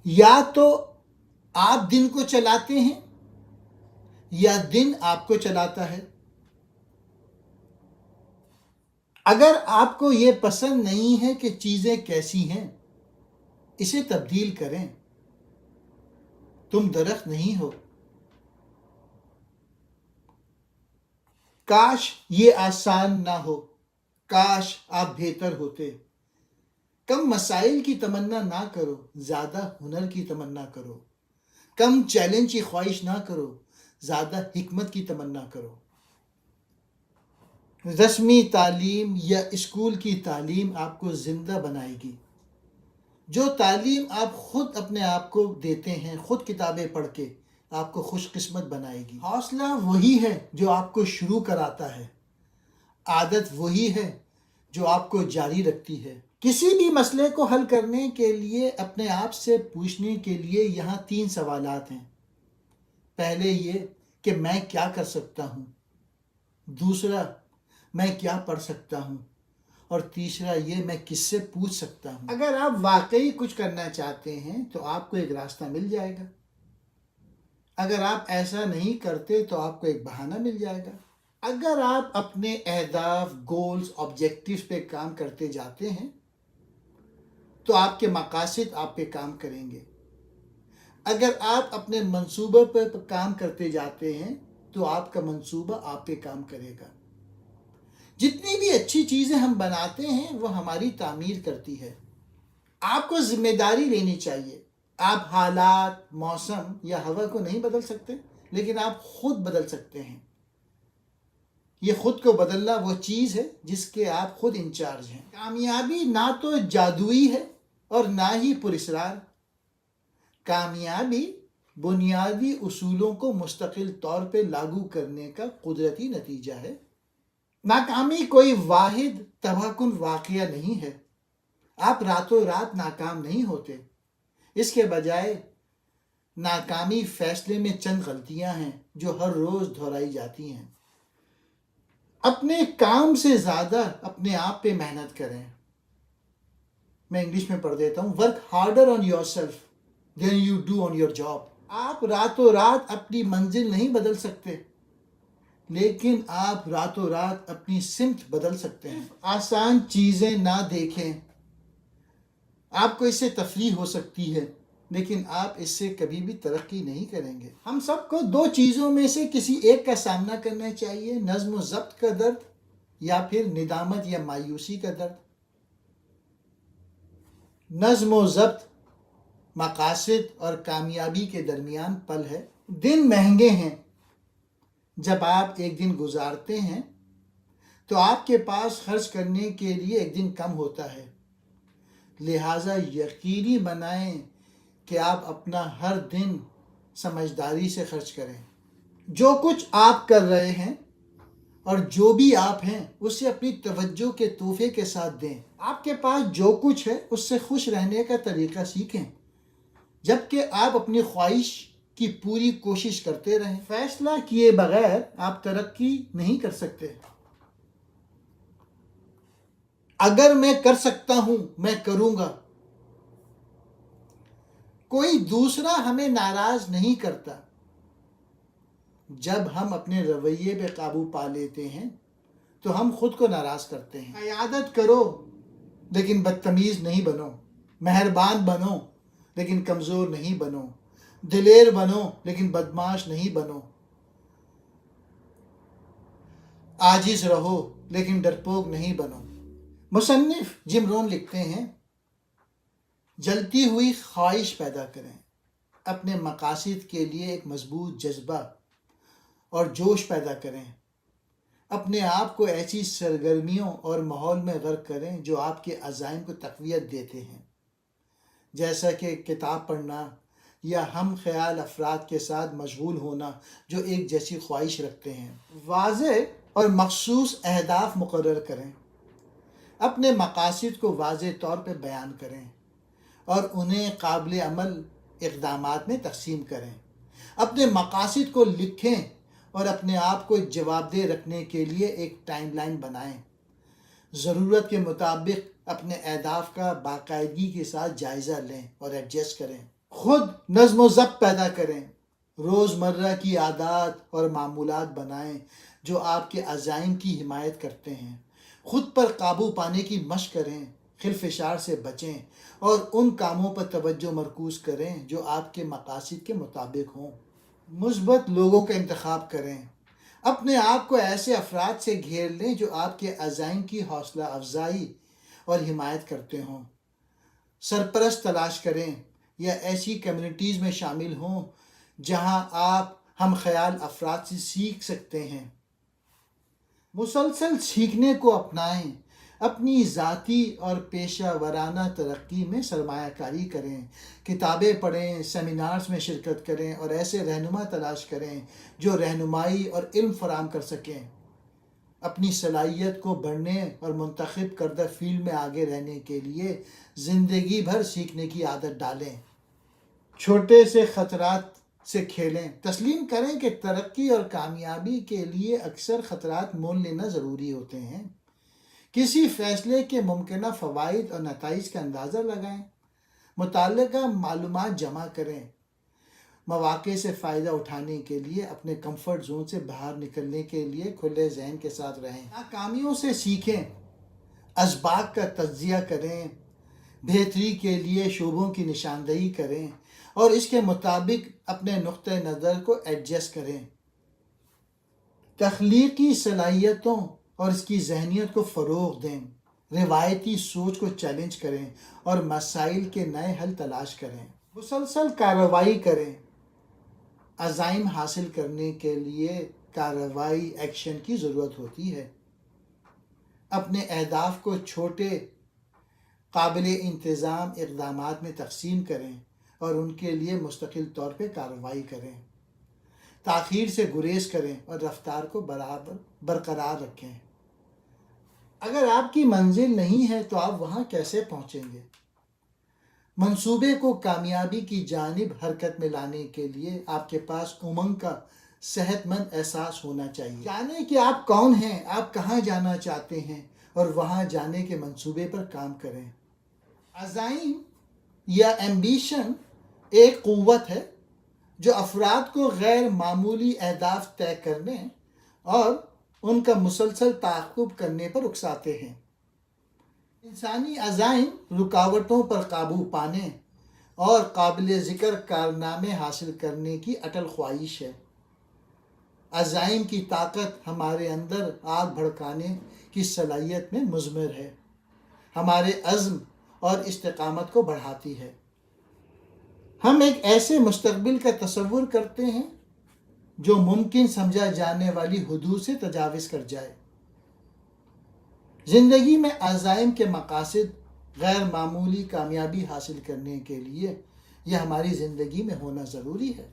یا تو آپ دن کو چلاتے ہیں یا دن آپ کو چلاتا ہے. اگر آپ کو یہ پسند نہیں ہے کہ چیزیں کیسی ہیں، اسے تبدیل کریں. تم درخت نہیں ہو. کاش یہ آسان نہ ہو، کاش آپ بہتر ہوتے. کم مسائل کی تمنا نہ کرو، زیادہ ہنر کی تمنا کرو. کم چیلنج کی خواہش نہ کرو، زیادہ حکمت کی تمنا کرو. رسمی تعلیم یا اسکول کی تعلیم آپ کو زندہ بنائے گی. جو تعلیم آپ خود اپنے آپ کو دیتے ہیں، خود کتابیں پڑھ کے، آپ کو خوش قسمت بنائے گی. حوصلہ وہی ہے جو آپ کو شروع کراتا ہے. عادت وہی ہے جو آپ کو جاری رکھتی ہے. کسی بھی مسئلے کو حل کرنے کے لیے اپنے آپ سے پوچھنے کے لیے یہاں 3 سوالات ہیں. پہلے یہ کہ میں کیا کر سکتا ہوں. دوسرا، میں کیا پڑھ سکتا ہوں. اور تیسرا یہ، میں کس سے پوچھ سکتا ہوں. اگر آپ واقعی کچھ کرنا چاہتے ہیں تو آپ کو ایک راستہ مل جائے گا. اگر آپ ایسا نہیں کرتے تو آپ کو ایک بہانہ مل جائے گا. اگر آپ اپنے اہداف، گولز، آبجیکٹیوز پہ کام کرتے جاتے ہیں تو آپ کے مقاصد آپ پہ کام کریں گے. اگر آپ اپنے منصوبے پہ کام کرتے جاتے ہیں تو آپ کا منصوبہ آپ پہ کام کرے گا. جتنی بھی اچھی چیزیں ہم بناتے ہیں وہ ہماری تعمیر کرتی ہے. آپ کو ذمہ داری لینی چاہیے. آپ حالات، موسم یا ہوا کو نہیں بدل سکتے، لیکن آپ خود بدل سکتے ہیں. یہ خود کو بدلنا وہ چیز ہے جس کے آپ خود انچارج ہیں. کامیابی نہ تو جادوئی ہے اور نہ ہی پراسرار. کامیابی بنیادی اصولوں کو مستقل طور پہ لاگو کرنے کا قدرتی نتیجہ ہے. ناکامی کوئی واحد تباہ کن واقعہ نہیں ہے. آپ راتوں رات ناکام نہیں ہوتے. اس کے بجائے ناکامی فیصلے میں چند غلطیاں ہیں جو ہر روز دہرائی جاتی ہیں. اپنے کام سے زیادہ اپنے آپ پہ محنت کریں. میں انگلش میں پڑھ دیتا ہوں. Work harder on yourself than you do on your job. آپ راتوں رات اپنی منزل نہیں بدل سکتے، لیکن آپ راتوں رات اپنی سمت بدل سکتے ہیں. آسان چیزیں نہ دیکھیں. آپ کو اس سے تفریح ہو سکتی ہے، لیکن آپ اس سے کبھی بھی ترقی نہیں کریں گے. ہم سب کو 2 چیزوں میں سے کسی ایک کا سامنا کرنا چاہیے: نظم و ضبط کا درد یا پھر ندامت یا مایوسی کا درد. نظم و ضبط مقاصد اور کامیابی کے درمیان پل ہے. دن مہنگے ہیں. جب آپ ایک دن گزارتے ہیں تو آپ کے پاس خرچ کرنے کے لیے ایک دن کم ہوتا ہے. لہٰذا یقینی بنائیں کہ آپ اپنا ہر دن سمجھداری سے خرچ کریں. جو کچھ آپ کر رہے ہیں اور جو بھی آپ ہیں اسے اپنی توجہ کے تحفے کے ساتھ دیں. آپ کے پاس جو کچھ ہے اس سے خوش رہنے کا طریقہ سیکھیں، جبکہ آپ اپنی خواہش کی پوری کوشش کرتے رہیں. فیصلہ کیے بغیر آپ ترقی نہیں کر سکتے. اگر میں کر سکتا ہوں میں کروں گا. کوئی دوسرا ہمیں ناراض نہیں کرتا. جب ہم اپنے رویے پہ قابو پا لیتے ہیں تو ہم خود کو ناراض کرتے ہیں. عیادت کرو لیکن بدتمیز نہیں بنو. مہربان بنو لیکن کمزور نہیں بنو. دلیر بنو لیکن بدمعاش نہیں بنو. عاجز رہو لیکن ڈرپوک نہیں بنو. مصنف جم رون لکھتے ہیں: جلتی ہوئی خواہش پیدا کریں. اپنے مقاصد کے لیے ایک مضبوط جذبہ اور جوش پیدا کریں. اپنے آپ کو ایسی سرگرمیوں اور ماحول میں غرق کریں جو آپ کے عزائم کو تقویت دیتے ہیں، جیسا کہ کتاب پڑھنا یا ہم خیال افراد کے ساتھ مشغول ہونا جو ایک جیسی خواہش رکھتے ہیں. واضح اور مخصوص اہداف مقرر کریں. اپنے مقاصد کو واضح طور پہ بیان کریں اور انہیں قابل عمل اقدامات میں تقسیم کریں. اپنے مقاصد کو لکھیں اور اپنے آپ کو جواب دہ رکھنے کے لیے ایک ٹائم لائن بنائیں. ضرورت کے مطابق اپنے اہداف کا باقاعدگی کے ساتھ جائزہ لیں اور ایڈجسٹ کریں. خود نظم و ضبط پیدا کریں، روزمرہ کی عادات اور معمولات بنائیں جو آپ کے عزائم کی حمایت کرتے ہیں۔ خود پر قابو پانے کی مشق کریں، خلفشار سے بچیں اور ان کاموں پر توجہ مرکوز کریں جو آپ کے مقاصد کے مطابق ہوں۔ مثبت لوگوں کا انتخاب کریں، اپنے آپ کو ایسے افراد سے گھیر لیں جو آپ کے عزائم کی حوصلہ افزائی اور حمایت کرتے ہوں۔ سرپرست تلاش کریں یا ایسی کمیونٹیز میں شامل ہوں جہاں آپ ہم خیال افراد سے سیکھ سکتے ہیں۔ مسلسل سیکھنے کو اپنائیں، اپنی ذاتی اور پیشہ ورانہ ترقی میں سرمایہ کاری کریں، کتابیں پڑھیں، سیمینارز میں شرکت کریں اور ایسے رہنما تلاش کریں جو رہنمائی اور علم فراہم کر سکیں۔ اپنی صلاحیت کو بڑھنے اور منتخب کردہ فیلڈ میں آگے رہنے کے لیے زندگی بھر سیکھنے کی عادت ڈالیں۔ چھوٹے سے خطرات سے کھیلیں، تسلیم کریں کہ ترقی اور کامیابی کے لیے اکثر خطرات مول لینا ضروری ہوتے ہیں۔ کسی فیصلے کے ممکنہ فوائد اور نتائج کا اندازہ لگائیں، متعلقہ معلومات جمع کریں، مواقع سے فائدہ اٹھانے کے لیے اپنے کمفرٹ زون سے باہر نکلنے کے لیے کھلے ذہن کے ساتھ رہیں، ناکامیوں سے سیکھیں، اسباق کا تجزیہ کریں، بہتری کے لیے شعبوں کی نشاندہی کریں اور اس کے مطابق اپنے نقطہ نظر کو ایڈجسٹ کریں۔ تخلیقی صلاحیتوں اور اس کی ذہنیت کو فروغ دیں، روایتی سوچ کو چیلنج کریں اور مسائل کے نئے حل تلاش کریں۔ مسلسل کارروائی کریں، عزائم حاصل کرنے کے لیے کارروائی ایکشن کی ضرورت ہوتی ہے۔ اپنے اہداف کو چھوٹے قابل انتظام اقدامات میں تقسیم کریں اور ان کے لیے مستقل طور پہ کارروائی کریں۔ تاخیر سے گریز کریں اور رفتار کو برقرار رکھیں۔ اگر آپ کی منزل نہیں ہے تو آپ وہاں کیسے پہنچیں گے؟ منصوبے کو کامیابی کی جانب حرکت میں لانے کے لیے آپ کے پاس امنگ کا صحت مند احساس ہونا چاہیے۔ جانیں کہ آپ کون ہیں، آپ کہاں جانا چاہتے ہیں اور وہاں جانے کے منصوبے پر کام کریں۔ عزائم یا ایمبیشن ایک قوت ہے جو افراد کو غیر معمولی اہداف طے کرنے اور ان کا مسلسل تعاقب کرنے پر اکساتے ہیں۔ انسانی عزائم رکاوٹوں پر قابو پانے اور قابل ذکر کارنامے حاصل کرنے کی اٹل خواہش ہے۔ عزائم کی طاقت ہمارے اندر آگ بھڑکانے کی صلاحیت میں مضمر ہے، ہمارے عزم اور استقامت کو بڑھاتی ہے۔ ہم ایک ایسے مستقبل کا تصور کرتے ہیں جو ممکن سمجھا جانے والی حدود سے تجاوز کر جائے۔ زندگی میں عزائم کے مقاصد غیر معمولی کامیابی حاصل کرنے کے لیے یہ ہماری زندگی میں ہونا ضروری ہے۔